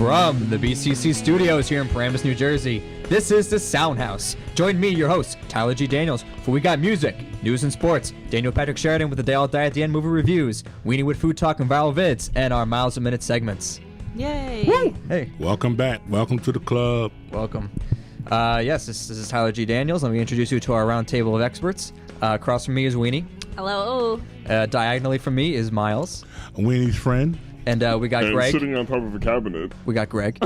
From the BCC studios here in Paramus, New Jersey, this is the Soundhouse. Join me, your host, Tyler G. Daniels, for we got music, news and sports, Daniel Patrick Sheridan with the Day I'll Die at the End movie reviews, Weenie with food talk and viral vids, and our Miles a Minute segments. Yay! Woo! Hey. Welcome back. Welcome to the club. Welcome. Yes, this is Tyler G. Daniels. Let me introduce you to our round table of experts. Across from me is Weenie. Hello. Diagonally from me is Miles. Weenie's friend. And we got Greg. Sitting on top of a cabinet. We got Greg.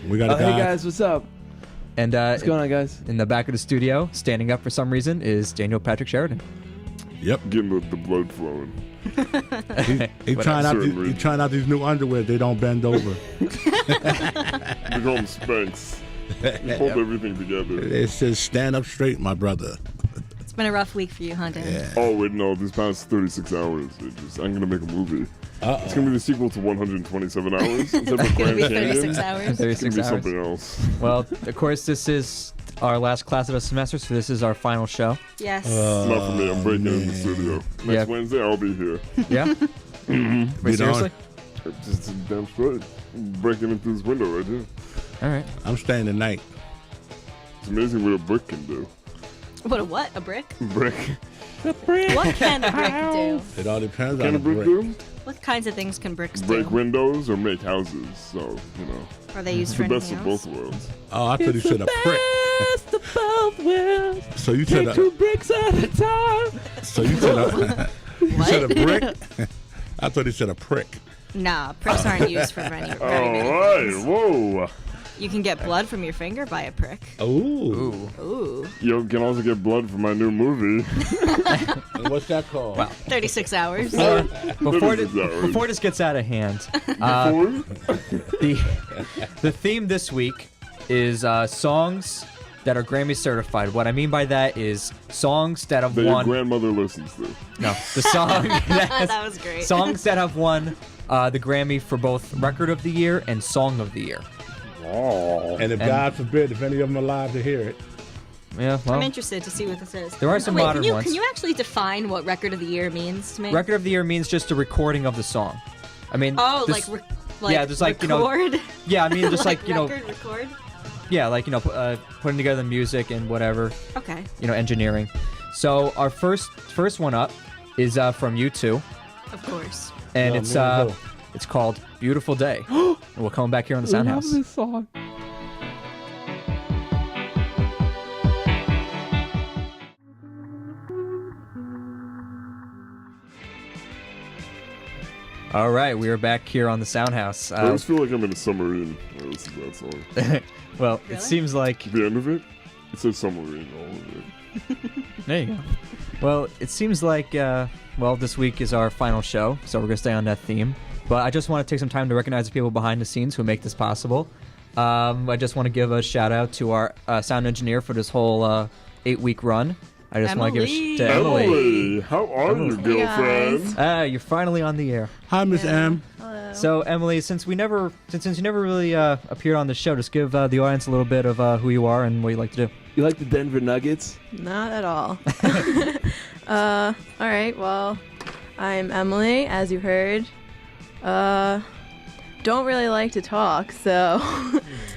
We got a guy. Hey guys, what's up? And What's going on, guys? in the back of the studio, standing up for some reason, is Daniel Patrick Sheridan. Yep. Getting the blood flowing. He trying out these new underwear. They don't bend over. We call them Spanx. We hold everything together. It says stand up straight, my brother. It's been a rough week for you, huh, Dan? Yeah. Oh, wait, no. These past 36 hours, I'm going to make a movie. It's going to be the sequel to 127 hours. Instead of It's gonna Grand be Canyon, 36 hours. it's 36 going to be hours. something else. Well, of course, this is our last class of the semester, so this is our final show. Yes. It's not for me. I'm breaking in the studio. Next Yeah. Wednesday, I'll be here. Yeah? Wait, seriously? Just damn straight. I'm breaking in through this window right here. All right. I'm staying tonight. It's amazing what a brick can do. What a what? A brick? Brick. What can a brick do? It all depends Can on a the brick brick. do? What kinds of things can bricks Break do? windows or make houses. So, Are they used it's for the best anything of else? both worlds. Oh, I thought you said a prick. Best of both worlds. So you said Take 2 a. bricks at a time. So you said a. You said a What? brick. I thought he said a prick. Nah, pricks aren't used for very All many right, things. whoa. You can get blood from your finger by a prick. Ooh. Ooh. You can also get blood from my new movie. And what's that called? Wow. 36 hours. Before this gets out of hand, the theme this week is songs that are Grammy certified. What I mean by that is songs that have That your won. grandmother listens to. No, the song That was great. songs that have won the Grammy for both Record of the Year and Song of the Year. Oh. And if God forbid, if any of them are alive to hear it. Yeah, well, I'm interested to see what this is. There are some wait, modern ones. Can you actually define what record of the year means to me? Record of the Year means just a recording of the song. I mean, Oh, this- like yeah, just like, you know, record? yeah, I mean, just like, you know, record? yeah, like, you know, putting together the music and whatever, Okay. you know, engineering. So our first one up is from U2, Of course. and Oh, it's man, it's called "Beautiful Day." And we'll come back here on the I love Soundhouse. this song. All right, we are back here on the Soundhouse. I always feel like I'm in a submarine. I listen to that song. Well, Really? it seems like The end of it, it says submarine, all of it. there you go. Well, it seems like this week is our final show, so we're gonna stay on that theme. But I just want to take some time to recognize the people behind the scenes who make this possible. I just want to give a shout out to our sound engineer for this whole 8-week run. I just want to give to Emily. Emily, how are you, girlfriend? You're finally on the air. Hi, Miss M. So Emily, since you never really appeared on the show, just give the audience a little bit of who you are and what you like to do. You like the Denver Nuggets? Not at all. All right, well, I'm Emily, as you heard. Don't really like to talk, so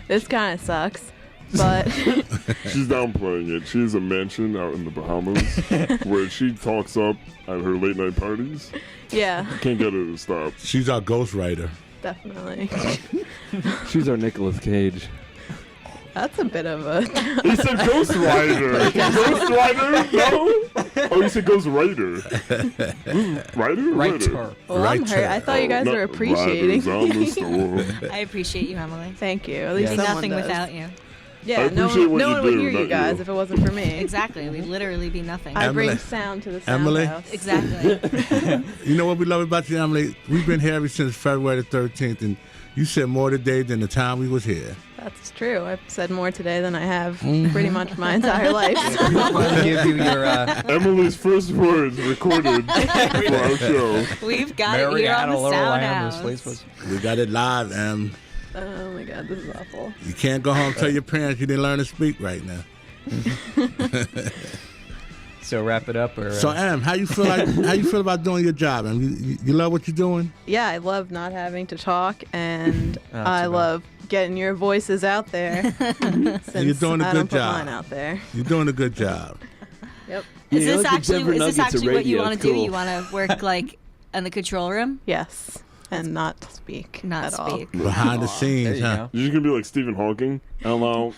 this kind of sucks. But She's downplaying it. She has a mansion out in the Bahamas where she talks up at her late night parties. yeah, Can't get her to stop. She's our ghostwriter. definitely. She's our Nicolas Cage. That's a bit of a... He said Ghost Rider. Ghost Rider? No? Oh, you said Ghost Rider. Rider? Writer. Well, I'm hurt. I thought you guys were appreciating. Riders on the storm. I appreciate you, Emily. Thank you. At We'd least be someone nothing does. without you. Yeah, I no appreciate one, what no you one would do, hear you not guys you. if it wasn't for me. Exactly. We'd literally be nothing. I bring Emily. sound to the Emily. Soundhouse. Exactly. You know what we love about you, Emily? We've been here ever since February the 13th, and you said more today than the time we was here. That's true. I've said more today than I have pretty much my entire life. I'll give you your Emily's first words recorded for our show. We've got it here on the Soundhouse. We got it live, Em. Oh my god, this is awful. You can't go home and tell your parents you didn't learn to speak right now. So wrap it up, or So, Em, how you feel about doing your job? And you love what you're doing? Yeah, I love not having to talk, and Oh, I too bad. love getting your voices out there. Since You're doing a I good don't put job. mine out there. You're doing a good job. Yep. Is Yeah, this like the actually Denver is this Nuggets of actually what you radio. want It's to do? cool. You want to work like in the control room? Yes, and not speak Not at all. speak. Behind the there scenes, you huh? go. You're just gonna be like Stephen Hawking. Hello.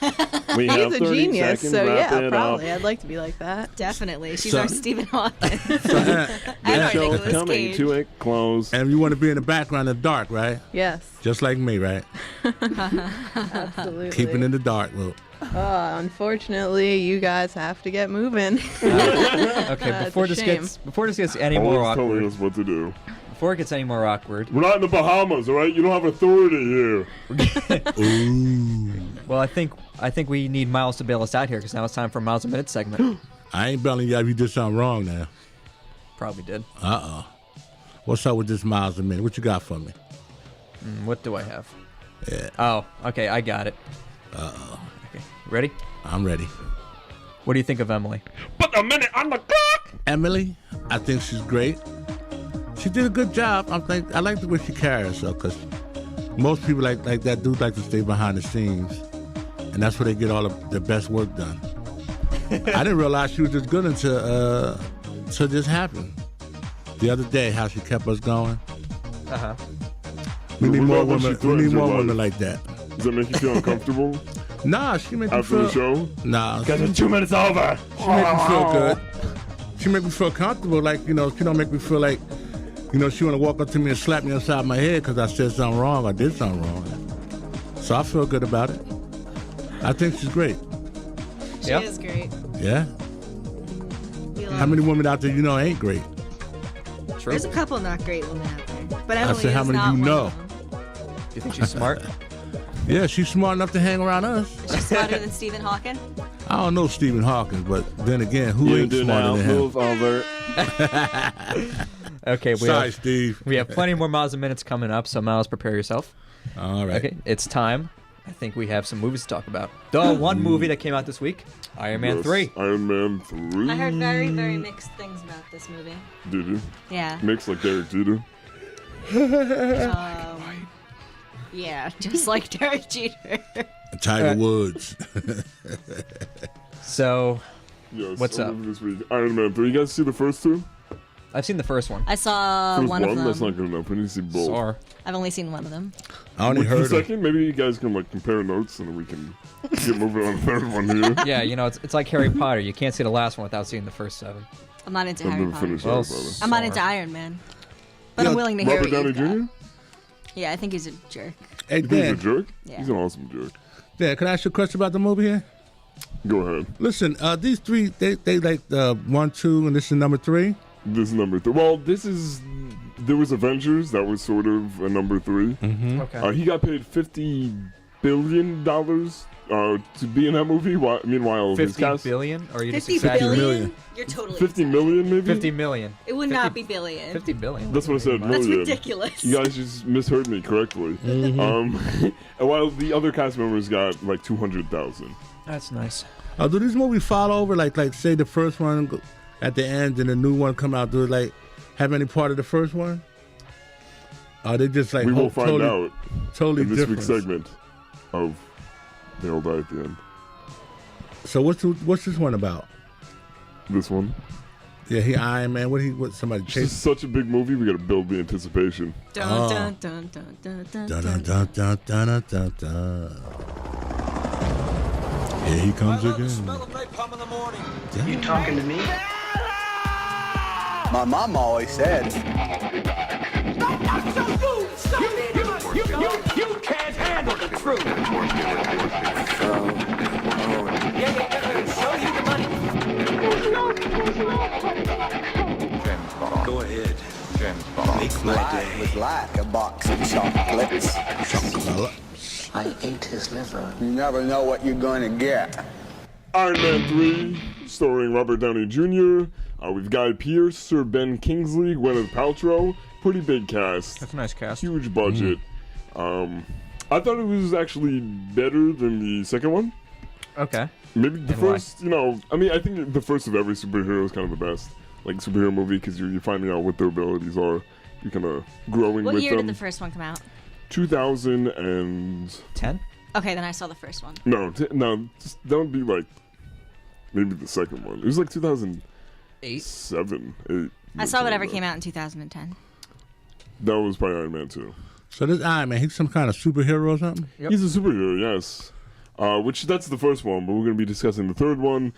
We He's have a 30 genius, seconds. so wrap yeah, it probably. Up. I'd like to be like that. Definitely. She's So- our Stephen Hawking. So, Em, And our Show Nicolas coming Cage. to a close. and you want to be in the background in the dark, right? Yes, Just like me, right? absolutely. Keeping in the dark. Well, Unfortunately, you guys have to get moving. Okay, It's before a this shame. gets any more Always telling awkward, us what to do. before it gets any more awkward, We're not in the Bahamas, all right? You don't have authority here. ooh. well, I think we need Miles to bail us out here because now it's time for Miles a Minute segment. I ain't bailing you out if you did something wrong now. Probably did. What's up with this miles a minute? What you got for me? What do I have? Yeah. Oh, okay, I got it. Okay, ready? I'm ready. What do you think of Emily? Put a minute on the clock. Emily, I think she's great. She did a good job. I like the way she carries herself because most people like that do like to stay behind the scenes, and that's where they get all of their best work done. I didn't realize she was this good until this happened. The other day, how she kept us going. Uh-huh. We need What more about when she women. We threatens need your more life? women like that. Does that make you feel uncomfortable Nah, she make me after feel. the show? Nah, Guys, we're 2 minutes over. she make me feel good. She make me feel comfortable. Like, she don't make me feel like, she want to walk up to me and slap me upside my head because I said something wrong or did something wrong. So I feel good about it. I think she's great. She Yep. is great. Yeah. We How love many women out there ain't great? True. There's a couple not great women out there, but I Emily said, how is many not you one know? of them. Do you think she's smart? Yeah, she's smart enough to hang around us. Is she smarter than Stephen Hawking? I don't know Stephen Hawking, but then again, who You ain't do smarter now. than him? Move over. Okay, Sorry, Steve. we have plenty more Miles a Minutes coming up, so Miles, prepare yourself. All right. Okay, it's time. I think we have some movies to talk about. The one movie that came out this week, Iron Man Yes, 3. Iron Man 3. I heard very, very mixed things about this movie. Did you? Yeah. Mixed like Derek Jeter. Yeah, just like Derek Jeter. Tiger Woods. So, Yes. What's a up? movie this week. Iron Man 3. You guys see the first two? I've seen the first one. I saw First one of them. That's not good enough. We need to see both. Sorry. I've only seen one of them. I only What's the heard of second? Maybe you guys can compare notes and then we can get moving on the third one here. Yeah, it's like Harry Potter. You can't see the last one without seeing the first 7. I'm not into I've Harry never Potter. finished Well, Harry Potter. I'm not into Sorry. Iron Man. But Yeah, I'm willing to hear Robert what Downey you've got. Jr.? Yeah, I think he's a jerk. Hey, You think he's a Dan, jerk? Yeah. He's an awesome jerk. Dan, can I ask you a question about the movie here? Go ahead. Listen, these three, they like 1, 2, and this is number 3. This is number 3. Well, there was Avengers. That was sort of a number 3. Mm-hmm. Okay. He got paid $50 billion to be in that movie. Meanwhile, his 50 cast, billion? Or are you just 50 exaggerating? billion? million. You're totally 50 exaggerating. million, maybe. 50 million. It would 50 not be billion. 50 billion. That's what I said. That's Million. ridiculous. You guys just misheard me correctly. And while the other cast members got like 200,000. That's nice. Do these movies follow over? Like say the first one at the end and the new one come out? Do it have any part of the first one? Are they just We will find totally, out totally in this different? week's segment of They All Die at the End. So what's this one about? This one. Yeah, he Iron Man. What somebody It's just chased? such a big movie. We got to build the anticipation. Dun, dun, dun, dun, dun, dun, Dun, dun. dun, dun, dun, dun, dun, dun. Here he comes again. You talking to me? My mom always said, You can't handle the truth. Show you the money. Go ahead. Make my life day. was like a box of chocolates. I ate his liver. You never know what you're going to get. Iron Man 3, starring Robert Downey Jr. We've Guy Pearce, Sir Ben Kingsley, Gwyneth Paltrow. Pretty big cast. That's a nice cast. Huge budget. I thought it was actually better than the second one. Okay. Maybe the And why? first, I think the first of every superhero is kind of the best. Like, superhero movie, because you're finding out what their abilities are. You're kind of growing What with year them. did the first one come out? 2000 and... 10? Okay, then I saw the first one. No, that would be like maybe the second one. It was like 2008, 7, 8. I saw whatever came out in 2010. That was probably Iron Man 2. So this Iron Man, he's some kind of superhero or something? Yep. He's a superhero, yes. Which that's the first one, but we're gonna be discussing the third one.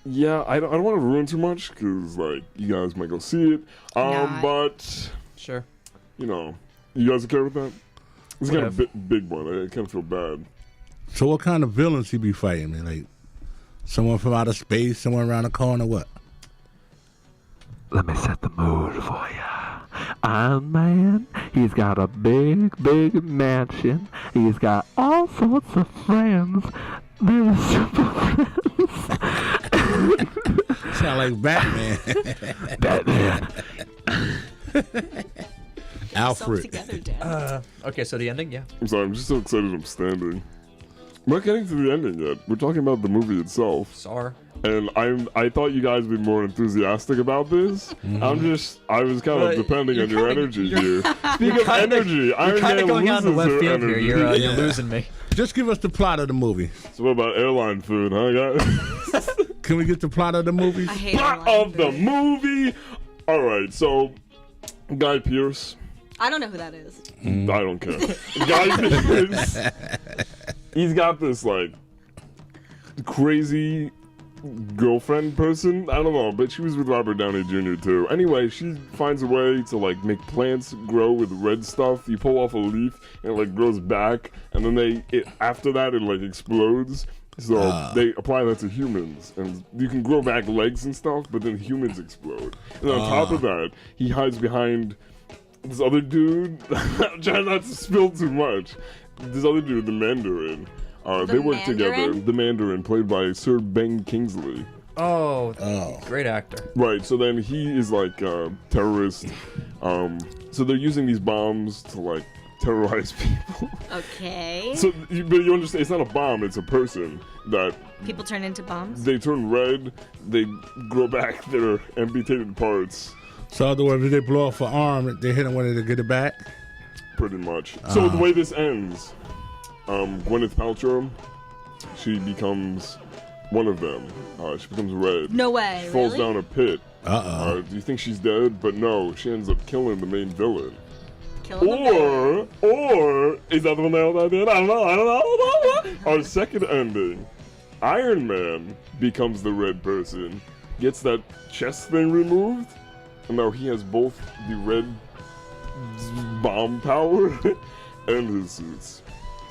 Yeah, I don't want to ruin too much because like you guys might go see it. But Sure. you guys okay with that? It's kind of a big one. I kind of feel bad. So what kind of villains he be fighting, man? Like someone from outer space, someone around the corner, what? Let me set the mood for ya. Iron Man, he's got a big, big mansion. He's got all sorts of friends. They're super friends. Sound like Batman. Batman. Alfred. Together, Dan. Okay, so the ending, yeah. I'm sorry. I'm just so excited. I'm standing. We're not getting to the ending yet. We're talking about the movie itself. Sorry. And I thought you guys would be more enthusiastic about this. Mm-hmm. I was kind of depending on your energy here. Speaking of energy, You're Iron kind Man of going out in the loses left her field here. energy. You're losing me. Just give us the plot of the movie. So what about airline food, huh, guys? Can we get the plot of the movie? I hate Plot airline of the food. movie. All right, so Guy Pearce. I don't know who that is. I don't care. Guy Pearce. He's got this like crazy girlfriend person. I don't know, but she was with Robert Downey Jr. too. Anyway, she finds a way to like make plants grow with red stuff. You pull off a leaf and it like grows back, and then after that it like explodes. So they apply that to humans, and you can grow back legs and stuff, but then humans explode. And on top of that, he hides behind this other dude. I'm trying not to spill too much. This other dude, the Mandarin. They work together. Mandarin? The Mandarin, played by Sir Ben Kingsley. Oh, great actor. Right, so then he is like a terrorist. So they're using these bombs to like terrorize people. Okay. But you understand, it's not a bomb, it's a person that People turn into bombs? they turn red, they grow back their amputated parts, So in other words, if they blow off an arm, they hit him when they get it back? pretty much. So the way this ends, Gwyneth Paltrow, she becomes one of them. She becomes red. No way. She falls Really? down a pit. Uh-oh. Do you think she's dead? But no, she ends up killing the main villain. Killing the Or is that the one that did? I don't know. Our second ending, Iron Man becomes the red person, gets that chest thing removed, and now he has both the red bomb power and his suits.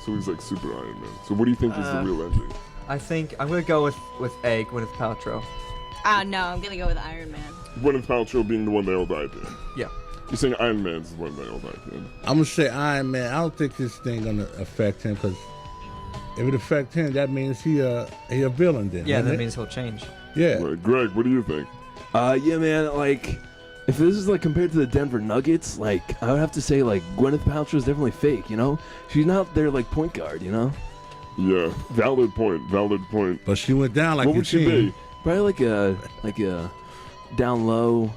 So he's like super Iron Man. So what do you think is the real ending? I think I'm gonna go with A, Gwyneth Paltrow. No, I'm gonna go with Iron Man. Gwyneth Paltrow being the one they all died in. Yeah. You're saying Iron Man's the one they all died in. I'm going to say Iron Man. I don't think this thing going to affect him, because if it affects him, that means he a villain then. Yeah, doesn't that it? means he'll change. Yeah. Right. Greg, what do you think? Yeah, man, like, if this is, like, compared to the Denver Nuggets, like, I would have to say, like, Gwyneth Paltrow is definitely fake, you know? She's not their, like, point guard, you know? Yeah, valid point. But she went down like What your would she team. be? Probably like a down low,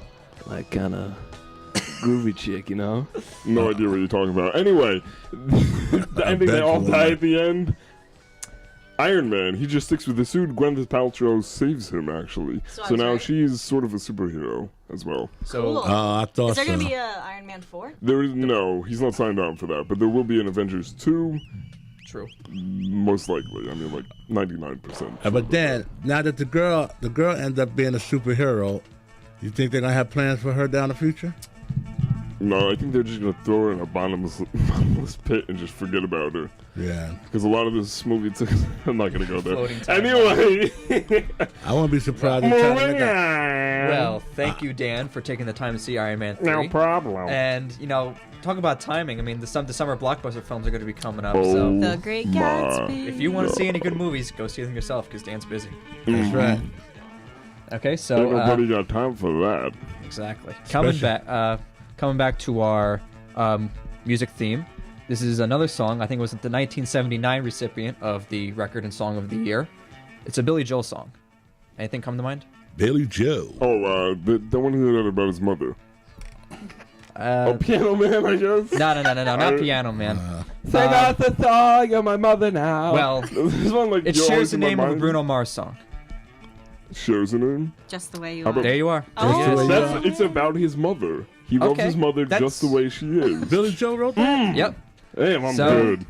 like, kind of groovy chick, you know? No idea what you're talking about. Anyway, the ending, they all die at the end. Iron Man, he just sticks with the suit. Gwyneth Paltrow saves him, actually. So So I'm now right. she's sort of a superhero as well. So Cool. I thought Is there so. gonna be a Iron Man 4? There is no, he's not signed on for that, but there will be an Avengers 2, true. most likely. I mean, like 99%. But then, now that the girl ends up being a superhero, you think they're going to have plans for her down the future? No, I think they're just gonna throw her in a bottomless pit and just forget about her. Yeah. Because a lot of this movie took. I'm not gonna go there. Floating time Anyway. I wouldn't be surprised if Charlie Moving McGuire. on. Well, thank you, Dan, for taking the time to see Iron Man 3. No problem. And, talk about timing. I mean, the summer blockbuster films are going to be coming up. Oh. So The Great My. Gatsby. if you want to see any good movies, go see them yourself because Dan's busy. That's right. Okay, Ain't so nobody got time for that. exactly. Special. Coming back to our music theme. This is another song. I think it was the 1979 recipient of the Record and Song of the Year. It's a Billy Joel song. Anything come to mind? Billy Joe. Oh, the one who did about his mother. Piano Man, I guess. No, not Piano Man. Say not the song of my mother now. Well, This one, like, it you're shares always the in my name of a mind. Bruno Mars song. Shares the name. Just the way you How are. about- There you are. Oh. It's about his mother. He loves Okay, his mother that's- just the way she is. Billy Joe wrote that? Yep. Damn, I'm So, good.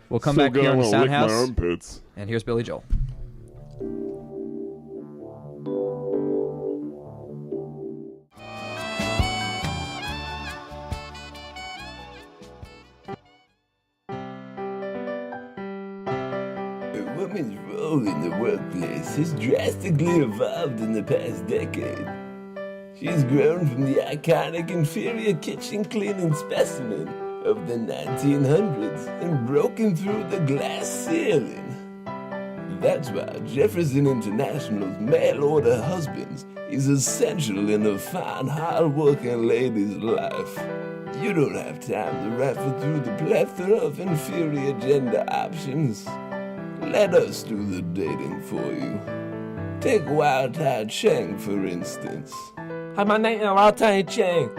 We'll come So back good, here I on the wanna lick my Soundhouse, armpits. and here's Billy Joel. A woman's role in the workplace has drastically evolved in the past decade. She's grown from the iconic inferior kitchen cleaning specimen of the 1900s and broken through the glass ceiling. That's why Jefferson International's mail order husbands is essential in a fine, hard-working lady's life. You don't have time to rifle through the plethora of inferior gender options. Let us do the dating for you. Take Wild Tai Cheng, for instance. Hi, my name is Wild Tai Cheng.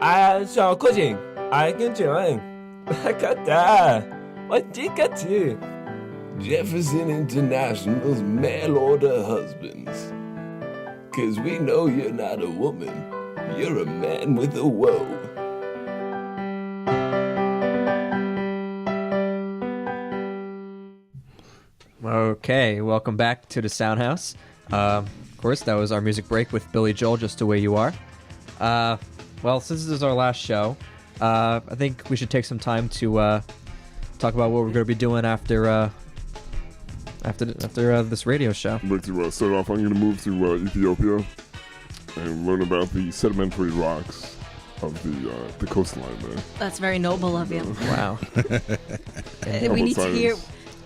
I saw cooking. I can join. I got that. What did you do? Jefferson International's mail order husbands. 'Cause we know you're not a woman. You're a man with a woe. Okay, welcome back to the Soundhouse. Of course, that was our music break with Billy Joel, Just the Way You Are. Well, since this is our last show, I think we should take some time to talk about what we're going to be doing after this radio show. I'd like to start off. I'm going to move to Ethiopia and learn about the sedimentary rocks of the coastline there. That's very noble of you. Wow. We need to science? hear.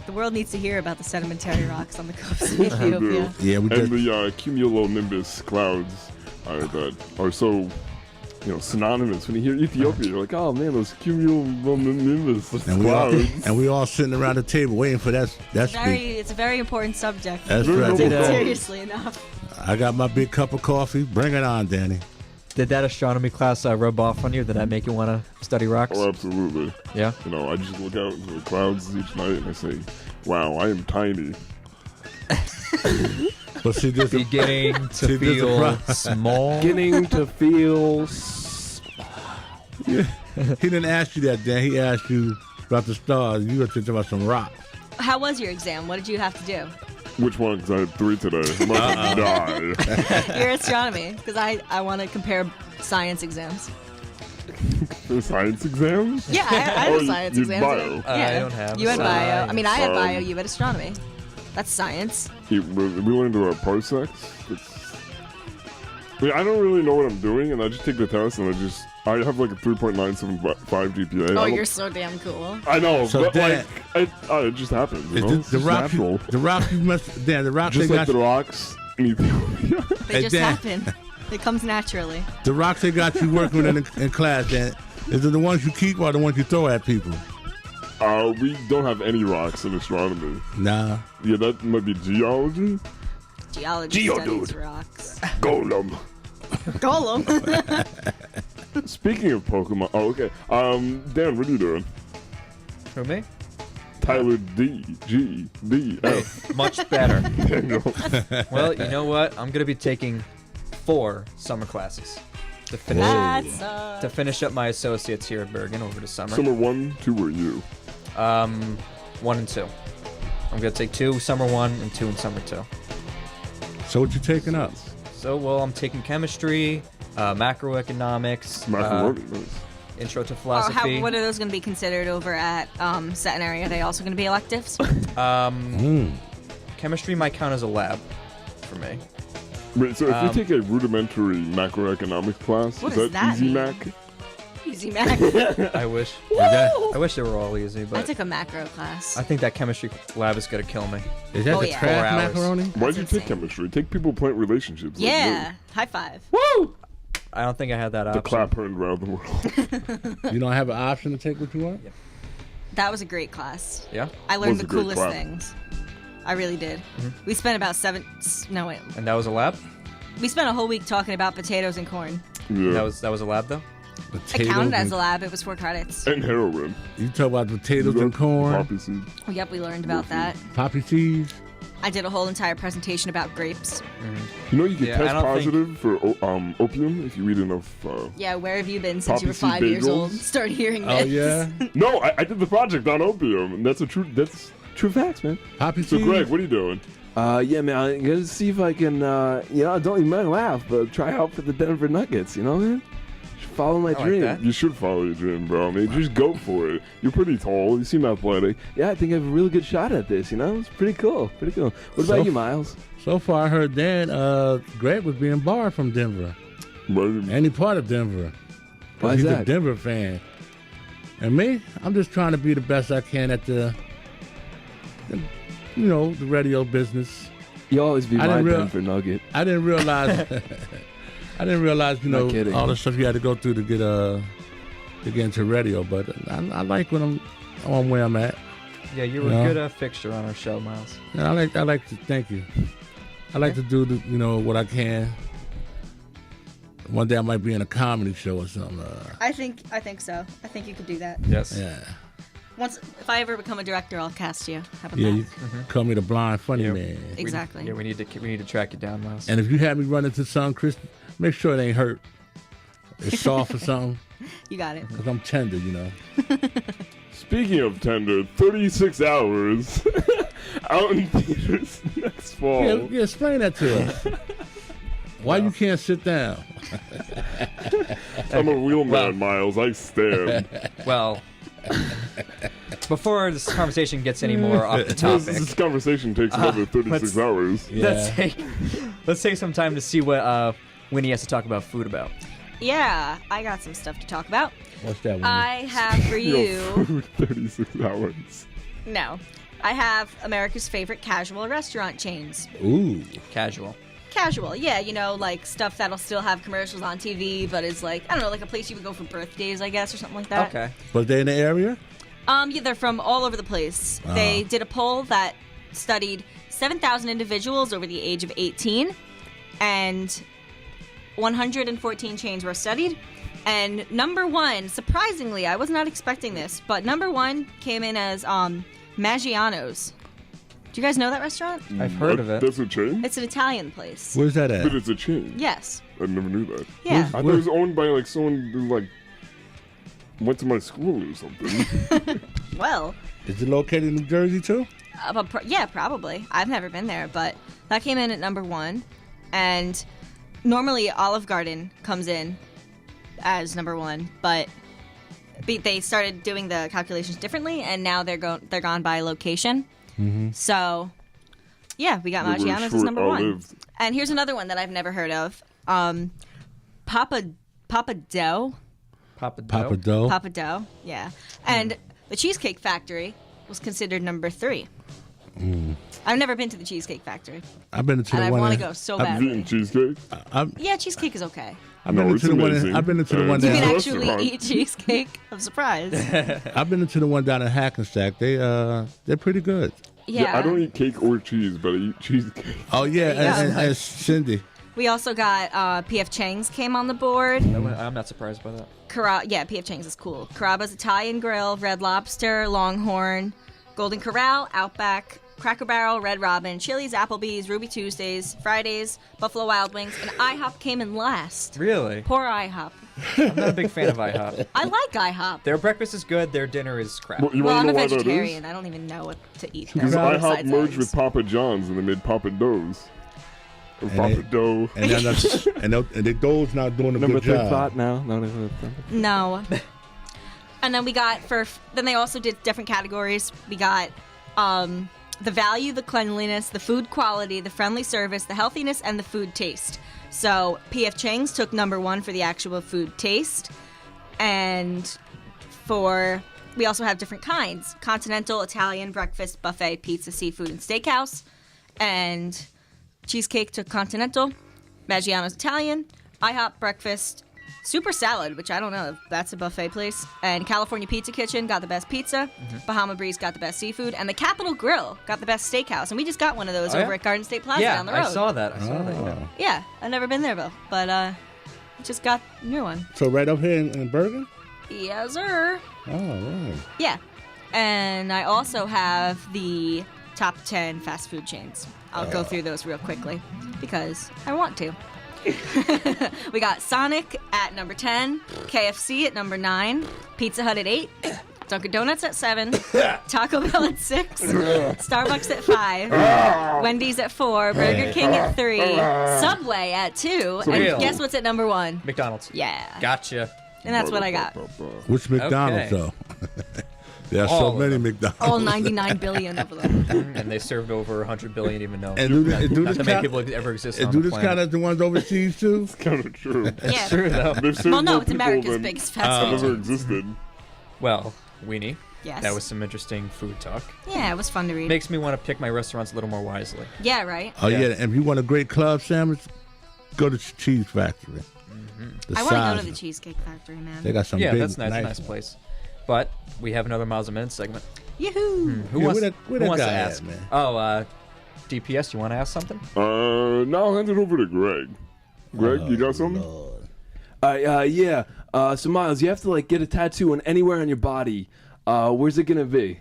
The world needs to hear about the sedimentary rocks on the coast of Ethiopia. Yeah, we And did. the cumulonimbus clouds that are so, synonymous. When you hear Ethiopia, you're like, oh man, those cumulonimbus clouds. And we all sitting around the table waiting for that speech. It's a very important subject. That's Very right. noble cause. Seriously enough. I got my big cup of coffee. Bring it on, Danny. Did that astronomy class rub off on you? Did that make you want to study rocks? Oh, absolutely. Yeah? I just look out into the clouds each night and I say, wow, I am tiny. But see, this Beginning to See, there's a feel pro- small. Beginning to feel. he didn't ask you that, Dan. He asked you about the stars. You were talking about some rocks. How was your exam? What did you have to do? Which one? Because I had 3 today. I'm about to die. Your astronomy, because I want to compare science exams. The science exams? Yeah, I had Oh, a science you exam. bio. Yeah. I don't have You had bio. I mean, I had Um, bio. You had astronomy. That's science. We went into our parsecs. I don't really know what I'm doing, and I just take the test, and I have like a 3.975 GPA. Oh, I don't- you're so damn cool. I know, So but Dan- it just happens. You know? Is It's the just rocks, natural. the rocks you must, Dan, the rocks Just they like got the rocks in Ethiopia. They Hey, just Dan. happen. It comes naturally. the rocks they got you working with in class, Dan. Is it the ones you keep or the ones you throw at people? We don't have any rocks in astronomy. Nah. Yeah, that might be geology. Geology studies rocks. Golem. Golem. Speaking of Pokemon, okay. Dan, what are you doing? For me? Tyler D, F. Much better. Daniel. Well, you know what? I'm going to be taking 4 summer classes to finish, That sucks. to finish up my associates here at Bergen over the summer. Summer 1, 2, or you? 1 and 2. I'm going to take 2 summer 1 and 2 in summer 2. So what you taking up? So, well, I'm taking chemistry, macroeconomics, Macaroni. Nice. intro to philosophy. What are those going to be considered over at Centenary? Are they also going to be electives? Chemistry might count as a lab for me. Wait, so if you take a rudimentary macroeconomics class, What is does that that easy mean? mac? Easy mac. I wish. I wish they were all easy, I but took a macro class. I think that chemistry lab is going to kill me. Is that Oh, the yeah. 4 trash hours. macaroni? Why'd you take insane. chemistry? Take people-plant relationships. like Yeah. High five. I don't think I had that me. The option. clap heard around the world. You don't have an option to take what you want? That was a great class. Yeah. I learned Was the a great coolest class. things. I really did. We spent about wait. And that was a lab? We spent a whole week talking about potatoes and corn. Yeah. That was a lab, though? It counted as a lab. It was 4 credits. And heroin. You talk about potatoes and corn, Poppy seed. Yep, we learned about that. poppy seeds. I did a whole entire presentation about grapes. You know you can Yeah, I test don't positive for opium if you eat enough. Yeah, where have you been since you were Poppy seed 5 years old? bagels? Start hearing Oh this. yeah, No, I did the project on opium, and that's true facts, man. poppy So seeds. Greg, what are you doing? Yeah, man, I'm gonna see if I can, don't you might laugh, but try out for the Denver Nuggets, you know, man? Should follow my I like dream. that. You should follow your dream, bro. I mean, just go for it. You're pretty tall. You seem athletic. Yeah, I think I have a really good shot at this, you know? It's pretty cool, pretty cool. What about So- you, Miles? So far, I heard that Greg was being barred from Denver. Right? Any part of Denver. 'Cause Why is he's a that? Denver fan. And me, I'm just trying to be the best I can at the radio business. You always be I my didn't real- Denver Nugget. I didn't realize. I didn't realize, Not kidding. all the stuff you had to go through to get into radio. But I like when I'm where I'm at. Yeah, you were Yeah. a good fixture on our show, Miles. And I like to thank you. I like to do what I can. One day I might be in a comedy show or something. I think so. I think you could do that. Yes. Yeah. If I ever become a director, I'll cast you. How about Yeah, that? you call me the blind funny Yeah. man. Exactly. We need to track you down, Miles. And if you have me run into something, Chris, make sure it ain't hurt. It's soft or something, You got it. because I'm tender, you know. Speaking of tender, 36 hours out in theaters next fall. Yeah, explain that to us. Why you can't sit down? I'm a real man, Miles. I stand. Well, before this conversation gets any more off the topic, This conversation takes another 36 hours. Yeah. let's take some time to see what Winnie has to talk about food about. Yeah, I got some stuff to talk about. What's that one? I have for you. Food, 36 hours. No. I have America's favorite casual restaurant chains. Ooh. Casual. Casual, yeah, like stuff that'll still have commercials on TV, but is like, I don't know, like a place you would go for birthdays, I guess, or something like that. Okay. Was they in the area? Yeah, they're from all over the place. They did a poll that studied 7,000 individuals over the age of 18, and 114 chains were studied. And number one, surprisingly, I was not expecting this, but number one came in as Maggiano's. Do you guys know that restaurant? I've heard of it. That's a chain? It's an Italian place. Where's that at? But it's a chain. Yes. I never knew that. Yeah. I thought it was owned by like someone who like went to my school or something. Well, Is it located in New Jersey too? yeah, probably. I've never been there, but that came in at number one. And normally Olive Garden comes in as number one, but they started doing the calculations differently, and now they're gone by location. Mm-hmm. So, yeah, we got They were Maggiano's as number one. short-lived. And here's another one that I've never heard of. Papa Dough. Papa Papa Dough. Papa Dough, yeah. And the Cheesecake Factory was considered number 3. I've never been to the Cheesecake Factory, I've been to and the I one. want to in- go so Have you eaten badly. cheesecake? Yeah, cheesecake is okay. I've No, been it's into the one. amazing. I've been into the one You can down. It's a actually restaurant. eat cheesecake. I'm surprised. I've been into the one down in Hackensack. They're pretty good. Yeah. I don't eat cake or cheese, but I eat cheesecake. Oh yeah, There you go. and Cindy. We also got P.F. Chang's came on the board. I'm not surprised by that. Yeah, P.F. Chang's is cool. Carrabba's Italian Grill, Red Lobster, Longhorn, Golden Corral, Outback, Cracker Barrel, Red Robin, Chili's, Applebee's, Ruby Tuesdays, Fridays, Buffalo Wild Wings, and IHOP came in last. Really? Poor IHOP. I'm not a big fan of IHOP. I like IHOP. Their breakfast is good. Their dinner is crap. Well, you Well, I'm want a to know why that is? vegetarian. I don't even know what to eat. Because there IHOP besides merged eggs. with Papa John's and they made Papa Doughs. Or And Papa they- Dough. And the Doe's not doing a Number good third job. thought now. No. No. And then we got then they also did different categories. We got the value, the cleanliness, the food quality, the friendly service, the healthiness, and the food taste. So P.F. Chang's took number 1 for the actual food taste. And we also have different kinds: continental, Italian, breakfast, buffet, pizza, seafood, and steakhouse. And Cheesecake took continental, Maggiano's Italian, IHOP breakfast, Super Salad, which I don't know, that's a buffet place. And California Pizza Kitchen got the best pizza. Bahama Breeze got the best seafood. And the Capitol Grill got the best steakhouse. And we just got one of those over at Garden State Plaza down the road. I saw that. Yeah, I've never been there, Bill. But just got a new one. So right up here in Bergen? Yes, sir. Oh, right. Yeah. And I also have the top 10 fast food chains. I'll go through those real quickly because I want to. We got Sonic at number 10, KFC at number 9, Pizza Hut at 8, Dunkin' Donuts at 7, Taco Bell at 6, Starbucks at 5, Wendy's at 4, Burger King at 3, Subway at 2, and guess what's at number 1? McDonald's. Yeah. Gotcha. And that's what I got. Which McDonald's, though? There are so many McDonald's. All 99 billion of them. And they served over 100 billion, even though And not that many people ever exist on do the this planet. kind of the ones overseas, too? It's kind of true. Yeah. True, though. Well, no, it's America's biggest fast food never chain. existed. Well, Weenie. Yes. That was some interesting food talk. Yeah, it was fun to read. Makes me want to pick my restaurants a little more wisely. Yeah, right? Oh, yeah. And if you want a great club sandwich, go to Cheese Factory. I want to go to the Cheesecake Factory, man. They got some Yeah, big, that's nice. Nice place. But we have another Miles a Minute segment. Yoo-hoo! Who Yeah, wants, where who that wants to guy at, ask? man? Oh, DPS, you want to ask something? Now I'll hand it over to Greg. Greg, you got something? Yeah. So Miles, you have to like get a tattoo on anywhere on your body. Where's it gonna be?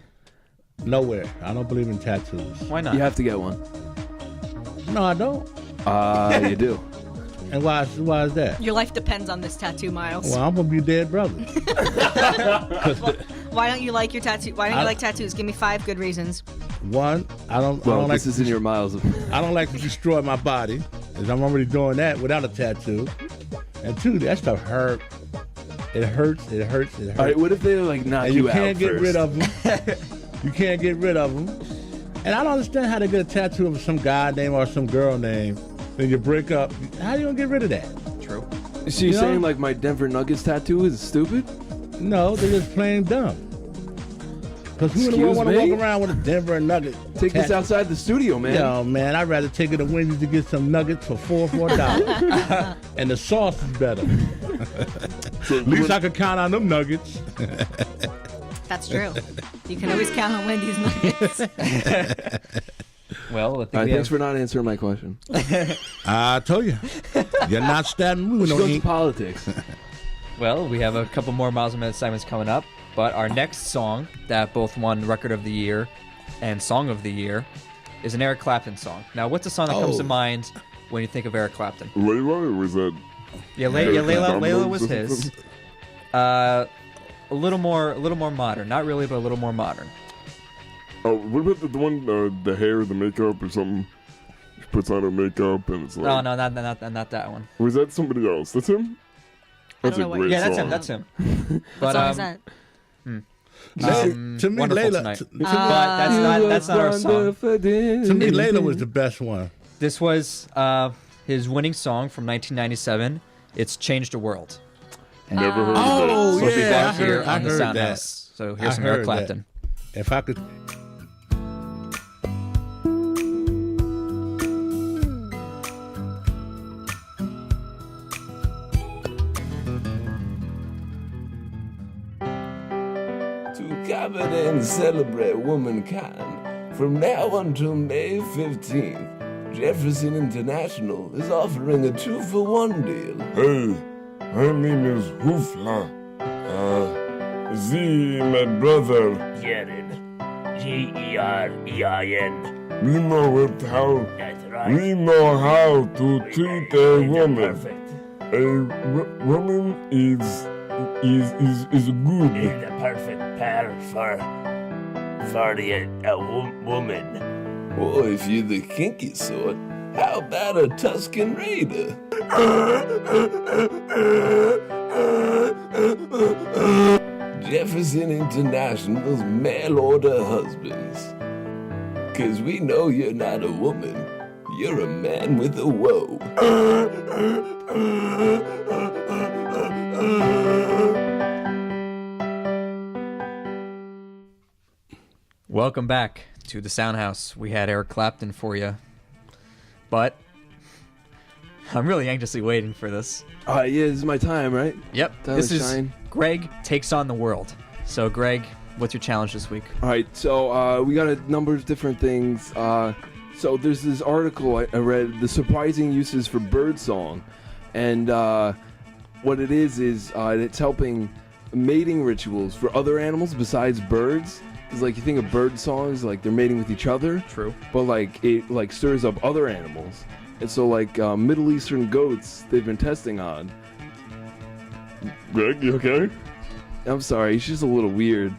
Nowhere. I don't believe in tattoos. Why not? You have to get one. No, I don't. You do. And why is that? Your life depends on this tattoo, Miles. Well, I'm going to be dead brother. Why don't you like your tattoo? Why don't you like tattoos? Give me 5 good reasons. One, I don't Well, like this isn't your Miles. I don't like to destroy my body, because I'm already doing that without a tattoo. And 2, that stuff hurt. It hurts. It hurts. It hurts. All right, what if they like knock And you you out can't get first? rid of them. You can't get rid of them. And I don't understand how to get a tattoo of some guy name or some girl name. Then you break up. How you gonna get rid of that? True. So you're saying like my Denver Nuggets tattoo is stupid? No, they're just plain dumb. Because who in the world want to walk around with a Denver Nugget? Take this outside the studio, man. No, man, I'd rather take it to Wendy's to get some nuggets for $4. And the sauce is better. At least I could count on them nuggets. That's true. You can always count on Wendy's nuggets. Well, I think thanks for not answering my question. I told you. You're not standing moving. Let's go to politics. Well, we have a couple more Miles a Minute segments coming up, but our next song that both won Record of the Year and Song of the Year is an Eric Clapton song. Now, what's a song that comes to mind when you think of Eric Clapton? Layla, or was that? Yeah, Layla was his. A little more modern. Not really, but a little more modern. Oh, what about the one, the hair, the makeup, or something? She puts on her makeup and it's like... No, not that one. Or is that somebody else? That's him? That's a great Yeah, song. that's him. What song is that? To me, Wonderful Layla. Tonight. But that's not our song. To me, Layla was the best one. This was his winning song from 1997. It's Changed the World. Never heard of Oh, So yeah, I heard on the that. Soundhouse. So here's I some Eric heard Clapton. that. If I could... To cover and celebrate womankind, from now until May 15th, Jefferson International is offering a 2-for-1 deal. Hey, her name is Hoofla. Z, my brother. Jared. G-E-R-E-I-N. We know how. That's right. We know how to treat a woman. Perfect. A woman is good. You're the perfect pair for the woman. Or if you're the kinky sort, how about a Tuscan Raider? Jefferson International's mail-order husbands. 'Cause we know you're not a woman, you're a man with a woe. Welcome back to the Soundhouse. We had Eric Clapton for you. But I'm really anxiously waiting for this. Yeah, this is my time, right? Yep. Time This to is shine. Greg Takes on the World. So, Greg, what's your challenge this week? All right, so we got a number of different things. So there's this article I read, The Surprising Uses for Birdsong. And what it is it's helping mating rituals for other animals besides birds. Because, like, you think of bird songs, like, they're mating with each other. True. But, like, it, like, stirs up other animals. And so, like, Middle Eastern goats they've been testing on. Greg, you okay? I'm sorry, it's just a little weird.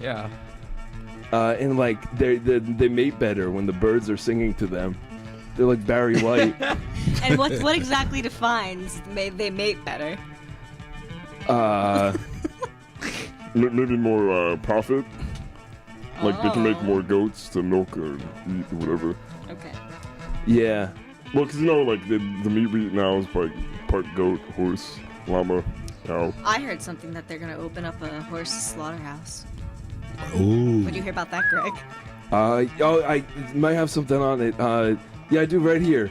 Yeah. And like they mate better when the birds are singing to them. They're like Barry White. And what exactly defines they mate better? Maybe more profit. Like they can make more goats to milk or meat or whatever. Okay. Yeah. Well, because like the meat we eat now is part goat, horse, llama, cow. I heard something that they're gonna open up a horse slaughterhouse. Ooh. Would you hear about that, Greg? I might have something on it. Yeah, I do right here.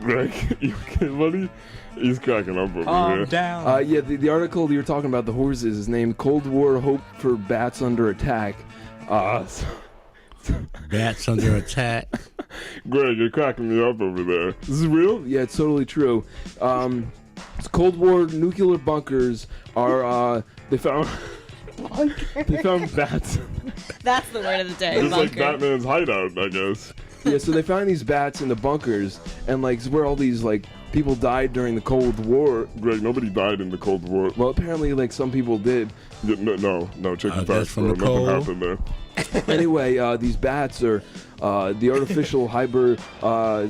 Greg, you okay, buddy? He's cracking up over here. Down. Yeah, the article you were talking about, the horses, is named Cold War Hope for Bats Under Attack. Bats under attack. Greg, you're cracking me up over there. This is real? Yeah, it's totally true. It's Cold War nuclear bunkers are, they found bats. That's the word of the day. It's like bunker. Batman's hideout, I guess. Yeah, so they found these bats in the bunkers, and like it's where all these like people died during the Cold War. Greg, nobody died in the Cold War. Well, apparently, like some people did. Yeah, no, check your That's facts, from bro. the Nothing cold. happened there. Anyway, these bats are the artificial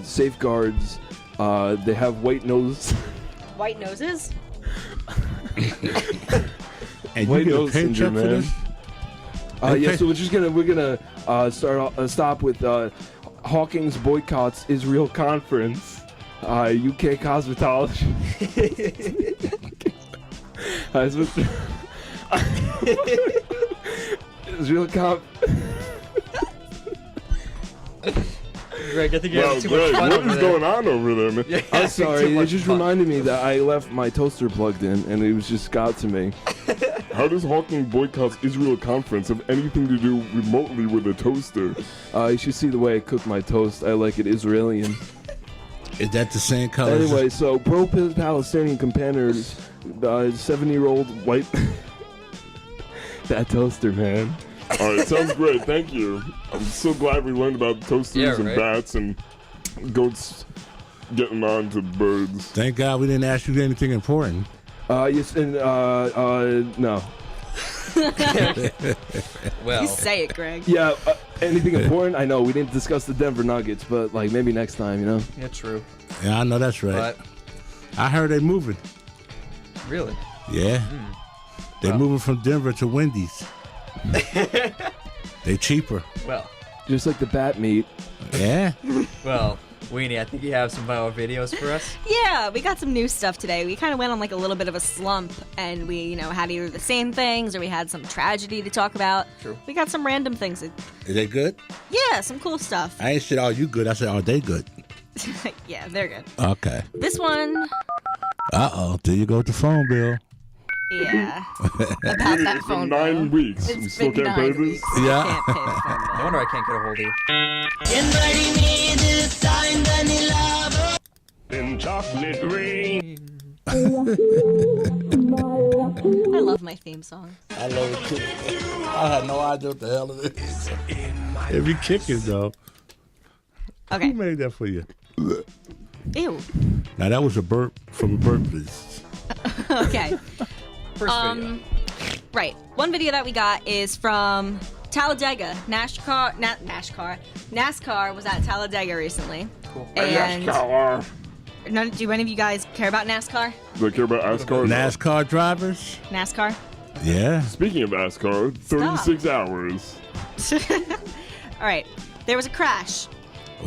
safeguards. They have white nose. White noses? And White you get a nose paycheck syndrome, for man. this? Yeah, so we're gonna stop with Hawkins boycotts Israel conference. UK cosmetology. Israel Greg, I think you Wow, have too Greg, much fun what over is there. going on over there, man? Yeah, I'm too sorry, it much just fun. reminded me that I left my toaster plugged in, and it was just got to me. How does Hawking boycotts Israel conference have anything to do remotely with a toaster? You should see the way I cook my toast. I like it Israeli. Is that the same color? as Anyway, so pro-Palestinian competitors, 7-year-old white... That toaster, man. All right, sounds great. Thank you. I'm so glad we learned about toasters and right. bats and goats getting on to birds. Thank God we didn't ask you anything important. Yes, and, no. Well, You say it, Greg. Yeah, anything important? I know, we didn't discuss the Denver Nuggets, but, like, maybe next time, you know? yeah, true. Yeah, I know that's right. But I heard they moving. really, Yeah. They're Wow. moving from Denver to Wendy's. They cheaper. well, Just like the bat meat. Yeah. Weenie, I think you have some viral videos for us. Yeah, we got some new stuff today. We kind of went on like a little bit of a slump, and we, had either the same things or we had some tragedy to talk about. True. We got some random things. Is they good? Yeah, some cool stuff. I ain't said, "Are you good?" I said, "Are they good?" Yeah, they're good. Okay. This one, There you go with the phone bill. yeah, about that It's phone been 9 bill. weeks. We It's still been can't pay 9 this? weeks. Yeah. Can't pay the phone No bill. wonder I can't get a hold of you. In chocolate rain. I love my theme song. I love it too. I had no idea what the hell it is. It be kicking though. Okay. Who made that for you? Ew. Now that was a burp from a burp list. Okay. First video. Right. One video that we got is from Talladega. NASCAR was at Talladega recently. Cool. And NASCAR. do any of you guys care about NASCAR? Do I care about NASCAR? NASCAR drivers? NASCAR? Yeah. Speaking of NASCAR, 36 hours. All right. There was a crash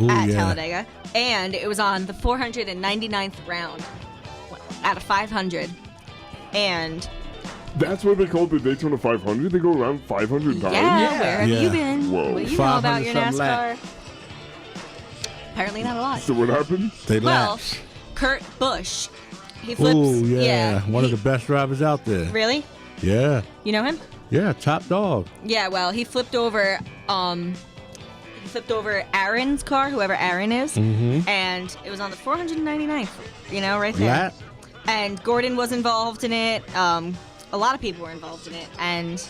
Ooh, at yeah. Talladega, and it was on the 499th round out of 500. And That's what they call the Daytona 500? They go around 500 times? yeah, where have Yeah. you been? Whoa. What do you know about your 500 something NASCAR? Apparently not a lot. So what happened? They Well, lapsed. Kurt Busch. He flips. Oh, yeah. One of he- the best drivers out there. Really? Yeah. You know him? Yeah, top dog. Yeah, well, he flipped over Aaron's car, whoever Aaron is, and it was on the 499th, right there. Lap. And Gordon was involved in it. A lot of people were involved in it, and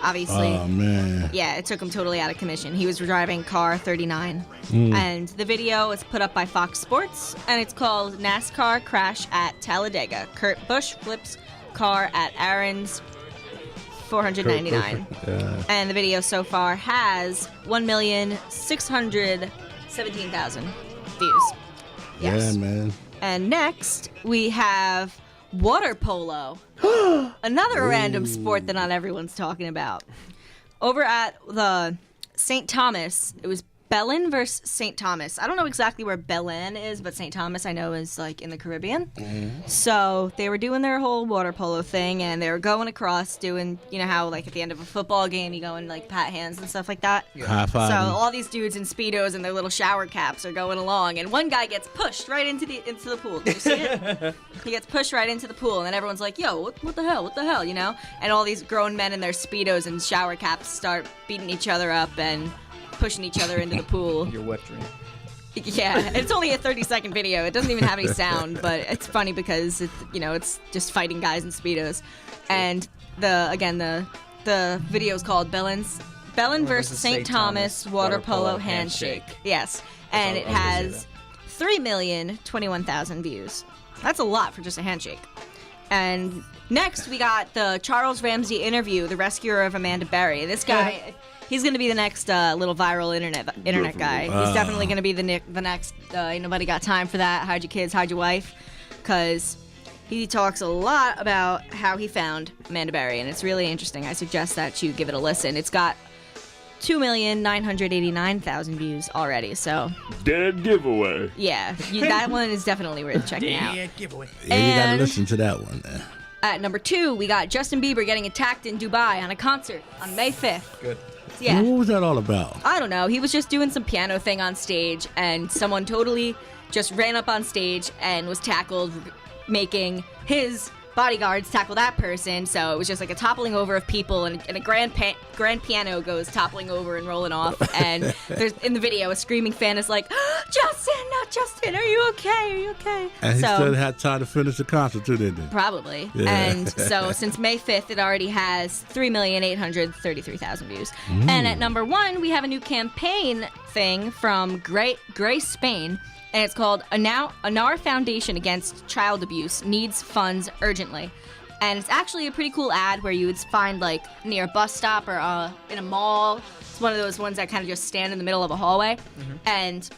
obviously, Oh, man. yeah, it took him totally out of commission. He was driving car 39, and the video is put up by Fox Sports, and it's called NASCAR Crash at Talladega. Kurt Busch flips car at Aaron's 499. Yeah. And the video so far has 1,617,000 views. Yes. Yeah, man. And next, we have water polo. Another random sport that not everyone's talking about. Over at the St. Thomas, it was Belen versus St. Thomas. I don't know exactly where Belen is, but St. Thomas I know is like in the Caribbean. So they were doing their whole water polo thing, and they were going across doing, how like at the end of a football game you go and like pat hands and stuff like that. High five. So all these dudes in Speedos and their little shower caps are going along, and one guy gets pushed right into the pool. Did you see it? He gets pushed right into the pool, and then everyone's like, "Yo, what the hell? What the hell?" And all these grown men in their Speedos and shower caps start beating each other up and pushing each other into the pool. Your wet dream. Yeah, it's only a 30-second video. It doesn't even have any sound, but it's funny because it's just fighting guys in Speedos. And the video is called Belen versus St. Thomas Water Polo Handshake. Yes, and it has 3,021,000 views. That's a lot for just a handshake. And next we got the Charles Ramsey interview, the rescuer of Amanda Berry. This guy. He's going to be the next little viral internet guy. He's definitely going to be the next Ain't Nobody Got Time for That, Hide Your Kids, Hide Your Wife, because he talks a lot about how he found Amanda Berry, and it's really interesting. I suggest that you give it a listen. It's got 2,989,000 views already, so... Dead giveaway. Yeah, that one is definitely worth checking out. Yeah, you got to listen to that one, man. At number 2, we got Justin Bieber getting attacked in Dubai on a concert on May 5th. Good. Yeah. What was that all about? I don't know. He was just doing some piano thing on stage, and someone totally just ran up on stage and was tackled, making his bodyguards tackle that person. So it was just like a toppling over of people, and a grand piano goes toppling over and rolling off. And there's in the video, a screaming fan is like, Justin, are you okay? Are you okay? And he still had time to finish the concert too, didn't he? Probably. Yeah. And so since May 5th, it already has 3,833,000 views. And at number 1, we have a new campaign thing from Grace Spain, and it's called Anar Foundation Against Child Abuse Needs Funds Urgently. And it's actually a pretty cool ad where you would find like near a bus stop or in a mall. It's one of those ones that kind of just stand in the middle of a hallway. And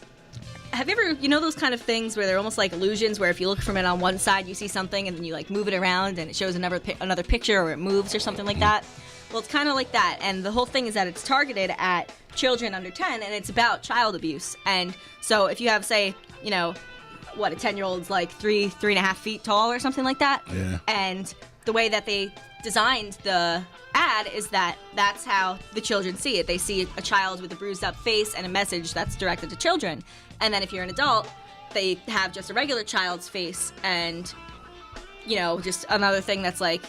have you ever, those kind of things where they're almost like illusions where if you look from it on one side, you see something and then you like move it around and it shows another picture or it moves or something like that? Well, it's kind of like that. And the whole thing is that it's targeted at children under 10 and it's about child abuse. And so if you have, say, a 10-year-old's like 3.5 feet tall or something like that. Yeah. And the way that they designed the ad is that that's how the children see it. They see a child with a bruised up face and a message that's directed to children. And then if you're an adult, they have just a regular child's face and, just another thing that's like,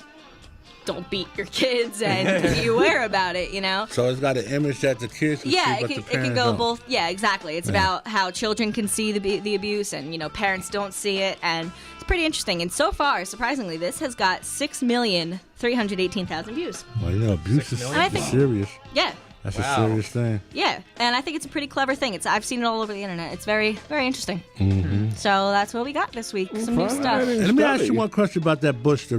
don't beat your kids and be aware about it, So it's got an image that the kids can see, but the it parents can go don't. both. Yeah, exactly. It's about how children can see the abuse and, parents don't see it. And it's pretty interesting. And so far, surprisingly, this has got 6,318,000 views. Well, abuse is serious. Yeah. That's a serious thing. Yeah, and I think it's a pretty clever thing. I've seen it all over the internet. It's very, very interesting. So that's what we got this week. Some new stuff. And let me ask you one question about that Bush, the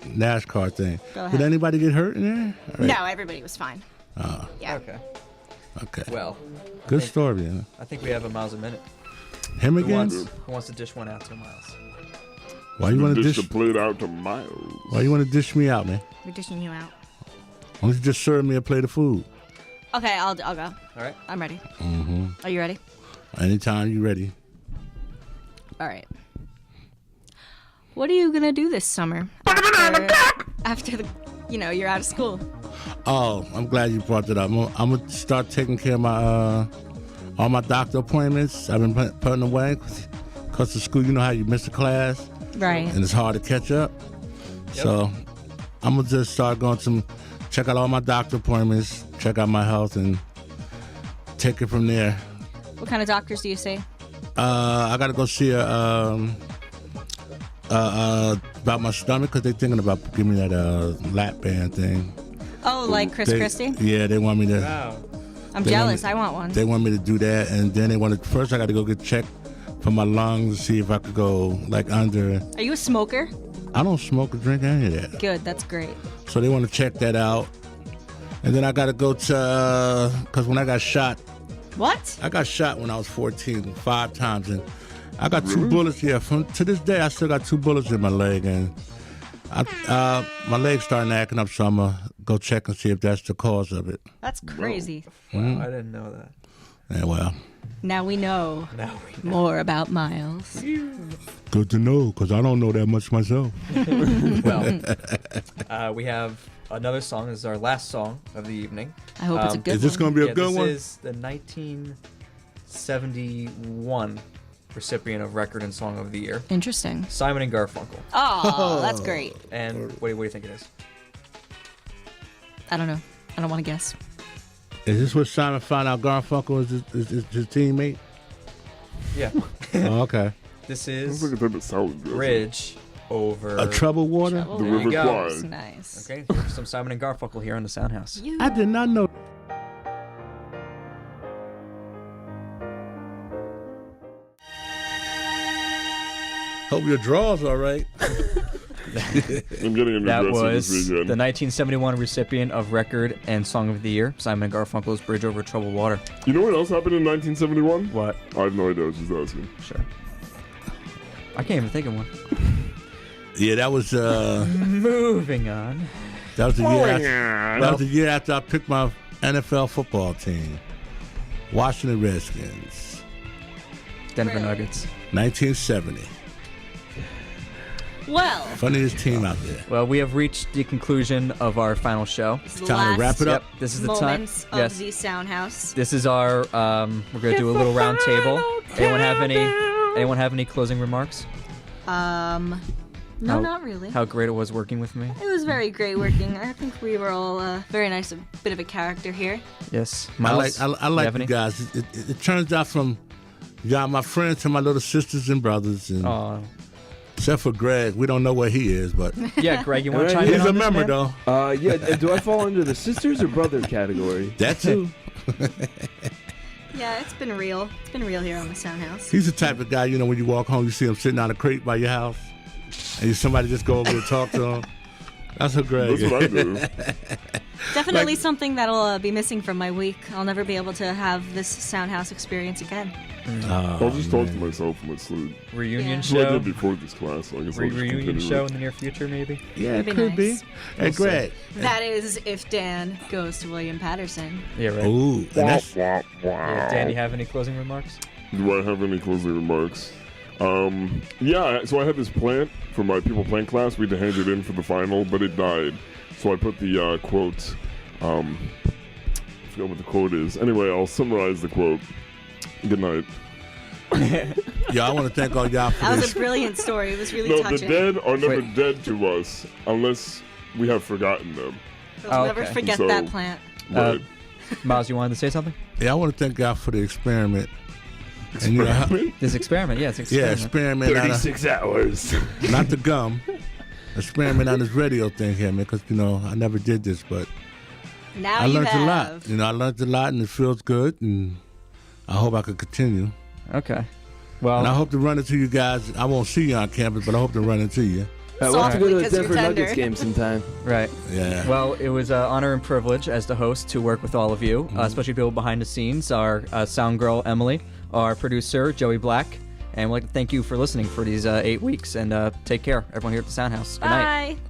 NASCAR thing. Go ahead. Did anybody get hurt in there? All right. No, everybody was fine. Yeah. Okay. Well, Good story, huh? I think we have a Miles a minute. Him Who again? wants to dish one out to Miles? Why you want to Dish dish? the plate out to Miles. Why you want to dish me out, man? We're dishing you out. Why don't you just serve me a plate of food? Okay, I'll go. All right. I'm ready. Mm-hmm. Are you ready? Anytime you ready. All right. What are you gonna do this summer after the, you're out of school? Oh, I'm glad you brought that up. I'm gonna start taking care of my all my doctor appointments, I've been putting away because of school. You know how you miss a class, Right. and it's hard to catch up. So I'm gonna just start going to check out all my doctor appointments, check out my health, and take it from there. What kind of doctors do you see? I gotta go see about my stomach because they're thinking about giving me that lap band thing. Oh, like Chris Christie? Yeah, they want me to. Wow. I'm jealous. I want one. They want me to do that, and then they want to. First, I got to go get checked for my lungs to see if I could go like under. Are you a smoker? I don't smoke or drink any of that. Good. That's great. So they want to check that out, and then I got to go to because when I got shot. What? I got shot when I was 14, 5 times, and I got 2 bullets. Yeah, to this day, I still got 2 bullets in my leg, and my leg's starting acting up, so I'm gonna go check and see if that's the cause of it. That's crazy. Wow, I didn't know that. Yeah, well. Now we know more about Miles. Good to know, because I don't know that much myself. Well, we have another song. This is our last song of the evening. I hope it's a good one. Is this going to be a good one? This is the 1971 recipient of Record and Song of the Year. Interesting. Simon and Garfunkel. Oh, that's great. And what do you think it is? I don't know. I don't want to guess. Is this where Simon found out Garfunkel is his teammate? Yeah. Oh, okay. This is Sounds like a type of salad dressing. Bridge over A Troubled Water? The There you River go. Kwai. Nice. Okay, here's some Simon and Garfunkel here on the Soundhouse. I did not know. Hope your draw's all right. I'm getting a new That dresser was this the weekend. 1971 recipient of Record and Song of the Year, Simon and Garfunkel's Bridge Over Troubled Water. You know what else happened in 1971? What? I have no idea. I was just asking. Sure. I can't even think of one. Yeah, that was Moving on. that was the year after, that was the year after I picked my NFL football team. Washington Redskins. Denver Nuggets. 1970. Well, Funniest team out there. Well, we have reached the conclusion of our final show. it's the Time to wrap last it up. Yep, this is the time. moments of Yes. the Soundhouse. This is our we're going to do a little round table. Anyone have any closing remarks? No, How- not really. How great it was working with me? It was very great working. I think we were all very nice, a bit of a character here. Yes. I Miles, like have you any? guys. It turns out from y'all, my friends and my little sisters and brothers, and Aw. except for Greg, we don't know where he is, but Yeah, Greg, you want to Alright, chime in he's on a this, member man? though. Yeah, do I fall under the sisters or brother category? That too. Yeah, it's been real. It's been real here on the Soundhouse. He's the type of guy, you know, when you walk home, you see him sitting on a crate by your house, and somebody just go over and talk to him. That's what Greg That's what I do. Definitely something that'll be missing from my week. I'll never be able to have this Soundhouse experience again. I'll just talk to myself in my sleep. Reunion Yeah. Well, I show. did before this class, so I guess I'll just Reunion continue show it. in the near future, maybe. Yeah, That'd it be could be. nice. Hey, Greg. That is if Dan goes to William Patterson. Yeah, right. Ooh, and that's, Wow. Yeah, Dan, you have any closing remarks? Do I have any closing remarks? Yeah, so I had this plant for my people plant class. We had to hand it in for the final, but it died. So I put the quote. I forgot what the quote is. Anyway, I'll summarize the quote. Good night. yeah, I want to thank all y'all for That was this. a brilliant story. It was really No, the touching. dead are never Wait. dead to us unless we have forgotten them. We'll Oh, never okay. forget So- that plant. Right. Miles, you wanted to say something? Yeah, I want to thank y'all for the experiment. And you know, how- This experiment, yeah, it's an yeah, experiment. experiment on 36 hours. not the gum. Experiment on this radio thing here, man, because, you know, I never did this, but Now I you learned have. a lot. You know, I learned a lot, and it feels good, and I hope I could continue. Okay. And I Well, hope to run into you guys. I won't see you on campus, but I hope to run into you. We'll have to go to Softly, a 'cause you're Denver Nuggets tender. game sometime. right. Yeah. Well, it was an honor and privilege as the host to work with all of you, especially people behind the scenes, our sound girl, Emily, our producer, Joey Black, and we'd like to thank you for listening for these 8 weeks, and take care, everyone here at the Soundhouse. Good night. Bye.